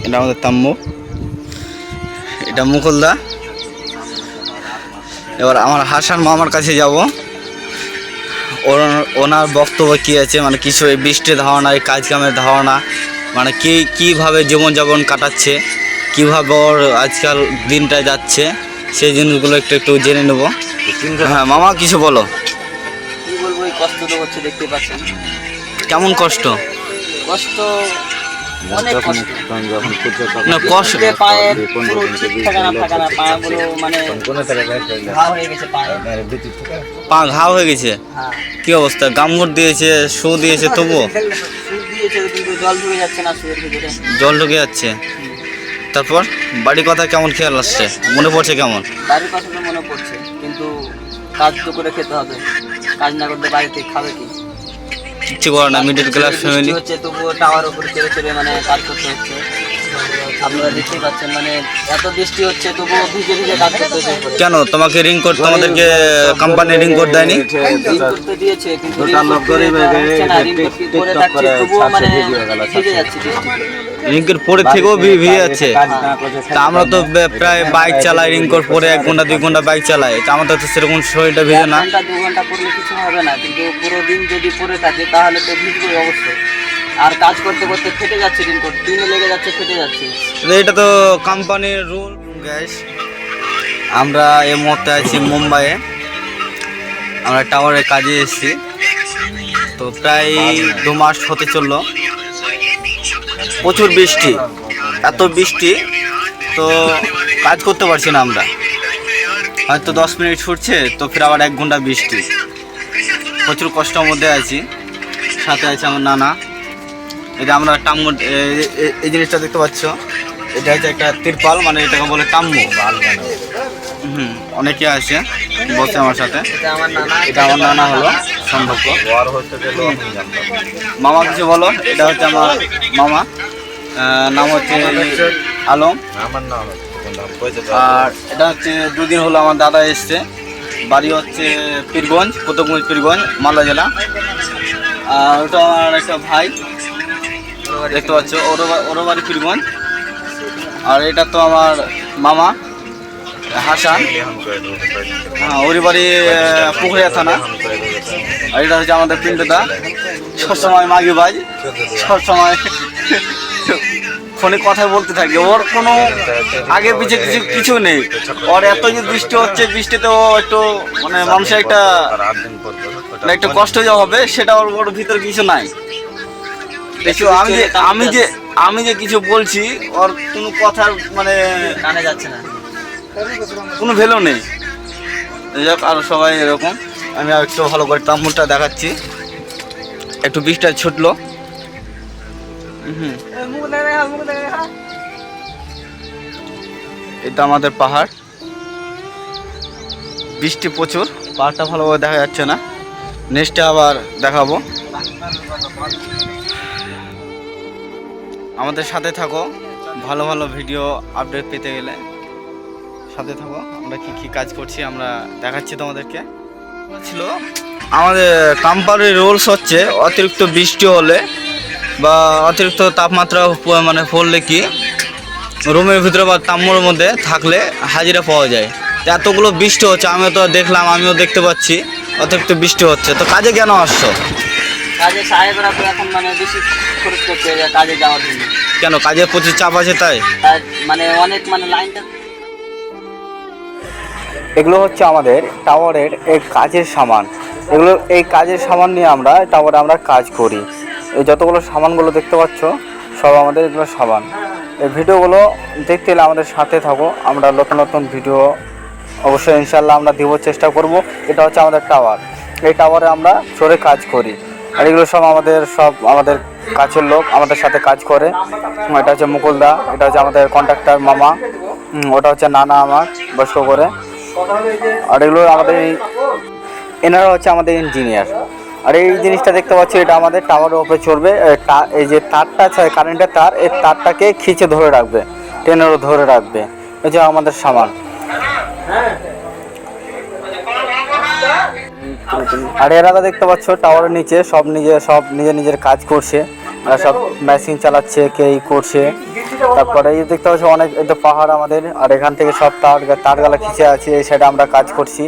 এটা আমাদের তাম্য, এটা মুকুলদা। এবার আমার হাসান মামার কাছে যাব, ওনার বক্তব্য কী আছে, মানে কিছু এই বৃষ্টির ধারণা, এই কাজ কামের ধারণা, মানে কীভাবে জীবনযাপন কাটাচ্ছে, কীভাবে ওর আজকাল দিনটা যাচ্ছে, সেই জিনিসগুলো একটু জেনে নেব। হ্যাঁ মামা, কিছু বলো। কি বলবো, এই কষ্ট তো হচ্ছে, দেখতে পাচ্ছেন কেমন কষ্ট? কষ্ট অনেক কষ্ট। না কষ্ট পায়ে পুরো ঠিক থাকে না, পাগুলো মানে ঘা হয়ে গেছে পায়ে। পা ঘা হয়ে গেছে? হ্যাঁ। কি অবস্থা? গামুট দিয়েছে, শু দিয়েছে, তবুও সুদ দিয়েছে কিন্তু জল ঢুকে যাচ্ছে না শুয়ের ভিতরে। জল ঢুকে যাচ্ছে। তারপর বাড়ির কথা কেমন খেয়াল আসছে, মনে পড়ছে কেমন? বাড়ির কথা তো মনে পড়ছে, কিন্তু কাজ তো করে খেতে হবে, কাজ না করতে বাড়িতে খাবে কি? কিচ্ছু করে না, মিডল ক্লাস ফ্যামিলি হচ্ছে, তবুও টাওয়ার উপরে চেড়ে চেড়ে মানে কাজ করতে হচ্ছে। আপনারা দেখতেই পাচ্ছেন, মানে এত বৃষ্টি হচ্ছে তবুও ভিজে ভিজে কাজ করতে হচ্ছে। কেন তোমাকে রিংকোট, তোমাদেরকে কোম্পানি রিংকোট দেয়নি? রিংকোট তো দিয়েছে, কিন্তু রিংকোট পরে থাকছে তবুও মানে ভিজে যাচ্ছে বৃষ্টিতে। রিংকোট পরে থেকেও ভিজে যাচ্ছে। তা আমরা তো প্রায় বাইক চালাই, রিংকোট পরে 1 ঘন্টা 2 ঘন্টা বাইক চালাই, তা আমাদের তো সেরকম শরীরটা ভিজে না। 1 ঘন্টা 2 ঘন্টা পরলে কিছু হবে না, কিন্তু পুরো দিন যদি পরে থাকে তাহলে তো ভিজবে অবশ্যই। আর কাজ করতে করতে ফেটে যাচ্ছে, রিংকোট দিনে লেগে যাচ্ছে, ফেটে যাচ্ছে। এটা তো কোম্পানির রুল। গ্যাস, আমরা এই মুহূর্তে আছি মুম্বাইয়ে, আমরা টাওয়ারের কাজে এসেছি। তো প্রায় 2 মাস হতে চললো। প্রচুর বৃষ্টি, এত বৃষ্টি, তো কাজ করতে পারছি না আমরা। হয়তো 10 মিনিট ছুটছে, তো ফের আবার 1 ঘন্টা বৃষ্টি। প্রচুর কষ্টের মধ্যে আছি। সাথে আছে আমার নানা। এটা আমরা টাম্ম, এই জিনিসটা দেখতে পাচ্ছ, এটা হচ্ছে একটা তিরপাল, মানে এটাকে বলে টাম্ম। অনেকে আছে বসে আমার সাথে। এটা আমার নানা হলো সম্পর্ক। মামা কিছু বলো। এটা হচ্ছে আমার মামা, নাম হচ্ছে আলম। আর এটা হচ্ছে 2 দিন হলো আমার দাদা এসছে, বাড়ি হচ্ছে পীরগঞ্জ, প্রতাপগঞ্জ পীরগঞ্জ, মালদা জেলা। আর ওটা আমার একটা ভাই, দেখতে পাচ্ছ, ওরও বাড়ি পীরগঞ্জ। আর এটা তো আমার মামা হাসান, হ্যাঁ, ওরই বাড়ি পুকুরিয়া থানা। আর এটা হচ্ছে আমাদের পিন্টুদা, সবসময় মাগি বাজ, সবসময় ফোনে কথা বলতে থাকে। ওর কোনো আগে পিছিয়ে কিছু নেই। ওর এত যে বৃষ্টি হচ্ছে, বৃষ্টিতে ও একটু মানে মানুষের একটা কষ্ট যা হবে, সেটা ওর ভিতরে কিছু নাই। আমি যে কিছু বলছি, ওর কোনো কথার মানে কানে যাচ্ছে না, কোনো ভ্যালু নেই। যাক, আর সবাই এরকম। আমি আর একটু ভালো করে তাম্মুরটা দেখাচ্ছি। একটু বৃষ্টিটা ছুটলো। এটা আমাদের পাহাড়, বৃষ্টি প্রচুর, পাহাড়টা ভালোভাবে দেখা যাচ্ছে না। নেক্সটে আবার দেখাবো। আমাদের সাথে থাকো, ভালো ভালো ভিডিও আপডেট পেতে গেলে সাথে থাকো। আমরা কি কাজ করছি আমরা দেখাচ্ছি তোমাদেরকে। ছিল আমাদের কোম্পানির রুলস হচ্ছে, অতিরিক্ত বৃষ্টি হলে বা অতিরিক্ত তাপমাত্রা মানে পড়লে কি রুমের ভিতরে বা তাম্মুর মধ্যে থাকলে হাজিরা পাওয়া যায়। তো এতগুলো বৃষ্টি হচ্ছে, আমিও তো দেখলাম, আমিও দেখতে পাচ্ছি অতিরিক্ত বৃষ্টি হচ্ছে। তো কাজে কেন আসছো? কাজে সাহেবরা তো এখন মানে বেশি খরচ করতে কাজে যাওয়ার জন্য। কেন, কাজে প্রচুর চাপ আছে তাই? মানে অনেক মানে লাইনটা। এগুলো হচ্ছে আমাদের টাওয়ারের এই কাজের সামান। এই কাজের সামান নিয়ে আমরা টাওয়ারে আমরা কাজ করি। এই যতগুলো সামানগুলো দেখতে পাচ্ছ, সব আমাদের এগুলো সামান। এই ভিডিওগুলো দেখতে হলে আমাদের সাথে থাকো। আমরা নতুন নতুন ভিডিও অবশ্যই ইনশাল্লাহ আমরা দেওয়ার চেষ্টা করব। এটা হচ্ছে আমাদের টাওয়ার, এই টাওয়ারে আমরা চড়ে কাজ করি। আর এগুলো সব আমাদের কাছের লোক আমাদের সাথে কাজ করে। এটা হচ্ছে মুকুলদা, এটা হচ্ছে আমাদের কন্ট্রাক্টর মামা, ওটা হচ্ছে নানা আমার বয়স্ক করে। আর এগুলো আমাদের এনারা হচ্ছে আমাদের ইঞ্জিনিয়ার। আর এই জিনিসটা দেখতে পাচ্ছি, এটা আমাদের টাওয়ারের উপরে চড়বে। এই যে তারটা আছে কারেন্টের তার, এই তারটাকে খিঁচে ধরে রাখবে, টেনেরও ধরে রাখবে। এই যে আমাদের সামান। আর এরা দেখতে পাচ্ছ টাওয়ারের নিচে সব নিজে নিজের কাজ করছে। সব মেশিন চালাচ্ছে, কে ই করছে। তারপরে এই দেখতে পাচ্ছি অনেক, এই তো পাহাড় আমাদের, আর এখান থেকে সব তারগালা খিচে আছে। এই সাইডে আমরা কাজ করছি,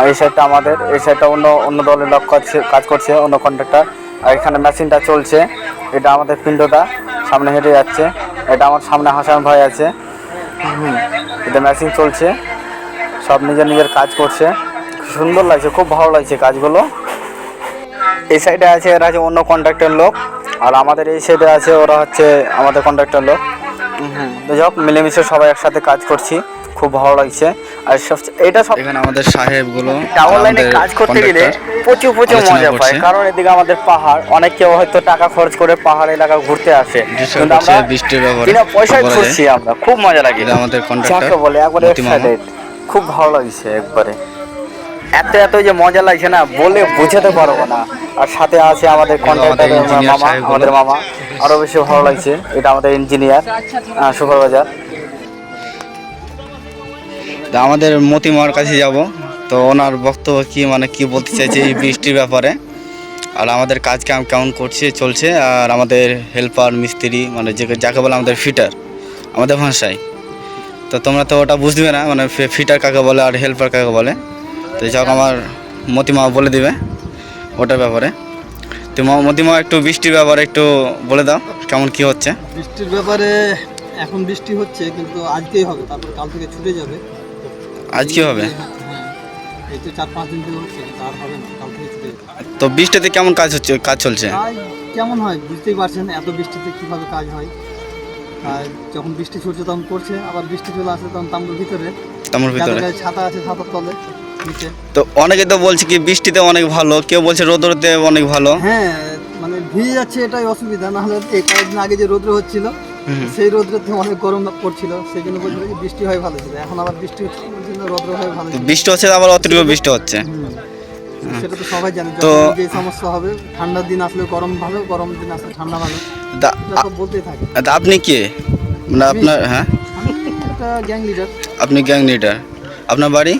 এই সাইডটা আমাদের, এই সাইডটা অন্য অন্য দলের লোক কাজ করছে, অন্য কন্ট্রাক্টর। আর এখানে মেশিনটা চলছে, এটা আমাদের পিণ্ডটা সামনে হেঁটে যাচ্ছে। এটা আমার সামনে হাসান ভাই আছে, এটা মেশিন চলছে, সব নিজের নিজের কাজ করছে। সুন্দর লাগছে, খুব ভালো লাগছে কাজগুলো। এই সাইডে আছে এরা হচ্ছে অন্য কন্ট্রাক্টর লোক, আর আমাদের এই সাইডে আছে ওরা হচ্ছে আমাদের কন্ট্রাক্টর লোক। তো যাই হোক, মিলেমিশে সবাই একসাথে কাজ করছি, খুব ভালো লাগছে। আর এটা সব এখানে আমাদের সাহেবগুলো টাওয়ার লাইনে কাজ করতে গেলে প্রচুর প্রচুর মজা পায়, কারণ এদিকে আমাদের পাহাড়, অনেক কেউ হয়তো টাকা খরচ করে পাহাড় এলাকা ঘুরতে আসে, কিন্তু আমরা বিনা পয়সায় ঘুরছি, আমরা খুব মজা লাগে। আমাদের কন্ট্রাক্টর বলে একবারে এক্সাইটেড, খুব ভালো লাগছে একবারে, এত এত যে মজা লাগছে না বলে বোঝাতে পারবো না। আর সাথে আছে আমাদের কন্ট্রাক্টর মামা, আমাদের মামা, আরো বেশি ভালো লাগছে। এটা আমাদের ইঞ্জিনিয়ার সুপারভাইজার। আমাদের মতিমার কাছে যাব, তো ওনার বক্তব্য কি, মানে কি বলতে চাইছে এই বৃষ্টির ব্যাপারে, আর আমাদের কাজ কেমন করছে চলছে। আর আমাদের হেল্পার মিস্ত্রি, মানে যাকে বলে আমাদের ফিটার আমাদের ভাষায়, তো তোমরা তো ওটা বুঝবে না, মানে ফিটার কাকে বলে আর হেল্পার কাকে বলে। তো যাক, আমার মতিমা বলে দিবে ওটার ব্যাপারে। তো মতিমা একটু বৃষ্টির ব্যাপারে একটু বলে দাও, কেমন কি হচ্ছে বৃষ্টির ব্যাপারে। এখন বৃষ্টি হচ্ছে, কিন্তু আজকেই হবে, তারপর কাল থেকে ছুটে যাবে। আজ কি হবে? হ্যাঁ, এই তো 4-5 দিন ধরে হচ্ছে, তার হবে না, কাল থেকে ছুটে যাবে। তো বৃষ্টিতে কেমন কাজ চলছে? কাজ কেমন হয় বুঝতেই পারছেন, এত বৃষ্টিতে কিভাবে কাজ হয়। আর যখন বৃষ্টি ছুটছে তখন করছে, আবার বৃষ্টি চলে আসে তখন তাম্বুর ভিতরে ছাতা আছে, ছাতার তলে নিচে। তো অনেকে তো বলছে কি বৃষ্টিতে অনেক ভালো, কেউ বলছে রোদ্রতে অনেক ভালো। হ্যাঁ, মানে ভিজে যাচ্ছে, এটাই অসুবিধা। না হলে এই কয়েকদিন আগে যে রোদ্র হচ্ছিল, সেই রোদ্রতে অনেক গরম পড়ছিল, সেই জন্য বলছিল যে বৃষ্টি হয় ভালো ছিল। এখন আবার বৃষ্টি হচ্ছে, রোদ্র হয় ভালো ছিল। বৃষ্টি হচ্ছে, আবার অতিরিক্ত বৃষ্টি হচ্ছে, সেটা তো সবাই জানে। যখন যে সমস্যা হবে, ঠান্ডার দিন আসলে গরম ভালো, গরম দিন আসলে ঠান্ডা ভালো, এটা তো বলতেই থাকে। আপনি কে, মানে আপনার? হ্যাঁ, আমি একটা গ্যাং লিডার। আপনি গ্যাং লিডার, আপনার বাড়ি?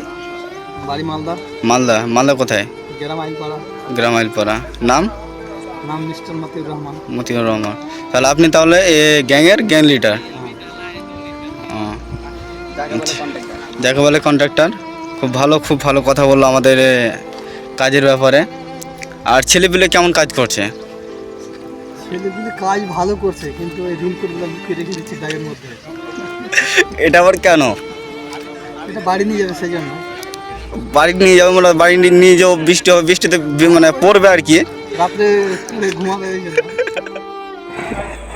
বাড়ি মালদা। মালদা কোথায়? গ্রাম আইলপাড়া। গ্রাম আইলপাড়া। নাম মিস্টার মতিউর রহমান। মতিউর রহমান। তাহলে আপনি তাহলে গ্যাং লিডার। যাকে বলে কন্ট্রাক্টর। খুব ভালো কথা বললো আমাদের কাজের ব্যাপারে। আর ছেলেপিলে কেমন কাজ করছে? ছেলেপিলে কাজ ভালো করছে, কিন্তু এই রিনকোটগুলো মুখে রেখে দিচ্ছে ব্যাগের মধ্যে। এটা আবার কেন? এটা বাড়ি নিয়ে যাবে, সেই জন্য। বাড়ি নিয়ে যাবে মানে বাড়ি নিয়ে যাও, বৃষ্টি হবে, বৃষ্টিতে মানে পড়বে আর কি, রাত্রে ঘুমাবে।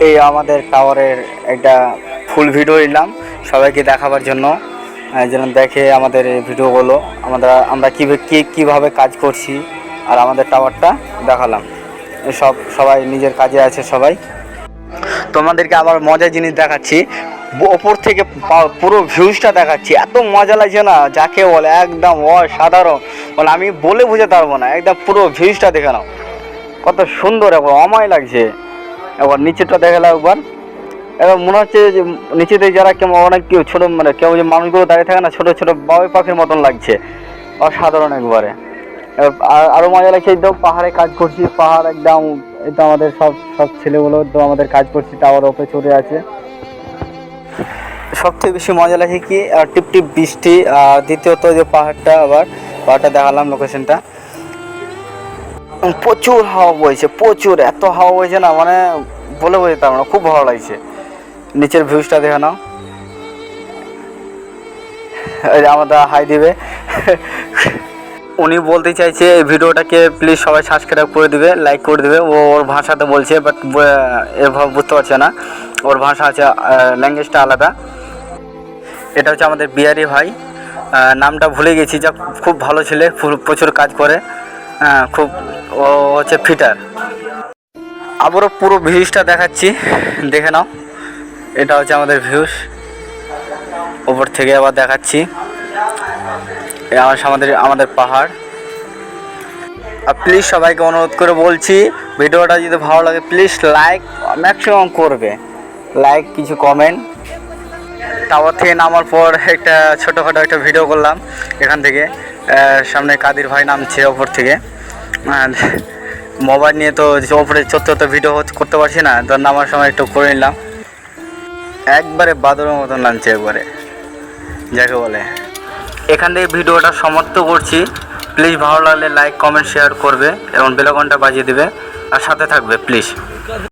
এই আমাদের টাওয়ারের একটা ফুল ভিডিও নিলাম সবাইকে দেখাবার জন্য, যেন দেখে আমাদের এই ভিডিওগুলো, আমরা কীভাবে কাজ করছি, আর আমাদের টাওয়ারটা দেখালাম। সবাই নিজের কাজে আছে সবাই। তোমাদেরকে আবার মজার জিনিস দেখাচ্ছি, ওপর থেকে পুরো ভিউজটা দেখাচ্ছি, এত মজা লাগছে না, যাকে বলে একদম অসাধারণ, বলে আমি বলে বুঝাতে পারবো না। একদম পুরো ভিউজটা দেখে নাও, কত সুন্দর, একবার অময় লাগছে। একবার নিচেটা দেখে নাও একবার, এবার মনে হচ্ছে যে নিচেতে যারা কেমন অনেক কেউ ছোটো, মানে কেউ যে মানুষগুলো দাঁড়িয়ে থাকে না, ছোটো ছোটো বাবুই পাখির মতন লাগছে, অসাধারণ একবারে। আরও মজা লাগছে, এই তো পাহাড়ে কাজ করছি, পাহাড় একদম, এই তো আমাদের সব ছেলেগুলো তো আমাদের কাজ করছি, টাওয়ার ওপরে চড়ে আছে। সবথেকে বেশি মজা লাগে কি, টিপ বৃষ্টি, আর দ্বিতীয়ত যে পাহাড়টা দেখালাম, লোকেশনটা প্রচুর হাওয়া বইছে, প্রচুর, এত হাওয়া বইছে না, মানে বলে বোঝাতে পারবো না, খুব ভালো লাগছে। নিচের ভিউজটা দেখে নাও, আমাদের হাই দিবে। উনি বলতে চাইছে এই ভিডিওটাকে প্লিজ সবাই সাবস্ক্রাইব করে দিবে, লাইক করে দিবে। ওর ভাষাতে বলছে, বাট এভাবে বুঝতে পারছে না, ওর ভাষা আছে, ল্যাঙ্গুয়েজটা আলাদা। এটা হচ্ছে আমাদের বিহারি ভাই, নামটা ভুলে গেছি, যা খুব ভালো ছেলে, প্রচুর কাজ করে, খুব, ও হচ্ছে ফিটার। আবারও পুরো ভিউজটা দেখাচ্ছি, দেখে নাও। এটা হচ্ছে আমাদের ভিউজ, ওপর থেকে আবার দেখাচ্ছি, আমাদের পাহাড়। আর প্লিজ সবাইকে অনুরোধ করে বলছি, ভিডিওটা যদি ভালো লাগে প্লিজ লাইক ম্যাক্সিমাম করবে, লাইক, কিছু কমেন্ট। টাওয়ার থেকে নামার পর একটা ছোটোখাটো একটা ভিডিও করলাম এখান থেকে, সামনে কাদির ভাই নামছে ওপর থেকে, মোবাইল নিয়ে তো ওপরে চত্বর ভিডিও করতে পারছি না, তো নামার সময় একটু করে নিলাম। একবারে বাদরের মতন নামছে একবারে, যাকে বলে। এখান থেকে ভিডিওটা সমাপ্ত করছি। প্লিজ ভালো লাগলে লাইক কমেন্ট শেয়ার করবে এবং বেল আইকনটা বাজিয়ে দেবে আর সাথে থাকবে প্লিজ।